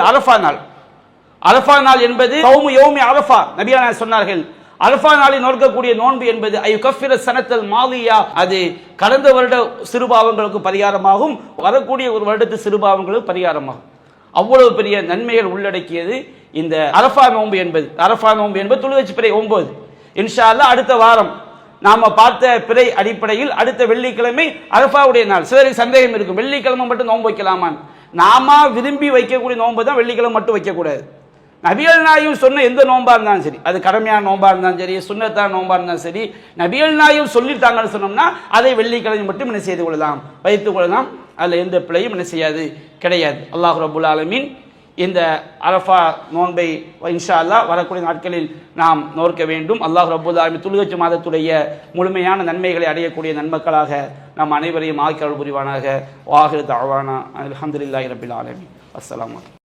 அரஃபா நாள். அரஃபா நாள் என்பது சௌமு யௌமி அரஃபா. நபியான சொன்னார்கள், அரஃபா நாளில் நோக்கக்கூடிய நோன்பு என்பது ஐயுகஃபிர சனத்தல் மாலியா, அது கடந்த வருட சிறுபாவங்களுக்கு பரிகாரமாகும், வரக்கூடிய ஒரு வருடத்து சிறுபாவங்களுக்கு பரிகாரமாகும். அவ்வளவு பெரிய நன்மைகள் உள்ளடக்கியது இந்த அரஃபா நோன்பு என்பது. அரஃபா நோன்பு என்பது துல்ஹஜ் பிறை 9. இன்ஷா அல்லாஹ் அடுத்த வாரம் நாம பார்த்த பிறை அடிப்படையில் அடுத்த வெள்ளிக்கிழமை அரஃபாவுடைய நாள். சிலருக்கு சந்தேகம் இருக்கும், வெள்ளிக்கிழமை மட்டும் நோன்பு வைக்கலாமான்னு. நாம விரும்பி வைக்கக்கூடிய நோன்பு தான் வெள்ளிக்கிழமை மட்டும் வைக்கக்கூடாது. நபிகள் நாயகம் சொன்ன எந்த நோன்பா இருந்தாலும் சரி, அது கடமையான நோன்பா இருந்தாலும் சரி, சுன்னத்தான நோன்பா இருந்தாலும் சரி, நபிகள் நாயகம் சொல்லிட்டாங்கன்னு சொன்னோம்னா அதை வெள்ளிக்கிழமை மட்டும் என்ன செய்து கொள்ளலாம், வைத்துக் கொள்ளலாம். அதில் எந்த பிழையும் என்ன செய்யாது, கிடையாது. அல்லாஹ் ரப்புல் ஆலமீன் இந்த அரஃபா நோன்பை இன்ஷா அல்லாஹ் வரக்கூடிய நாட்களில் நாம் நோக்க வேண்டும். அல்லாஹ் ரப்புல் ஆலமீன் துல்ஹஜ் மாதத்துடைய முழுமையான நன்மைகளை அடையக்கூடிய நன்மக்களாக நாம் அனைவரையும் ஆக்கி அருள் புரிவானாக. வாஹிரு தஅவானா அல்ஹம்துலில்லாஹி ரப்பில் ஆலமீன். அஸ்ஸலாமு அலைக்கும்.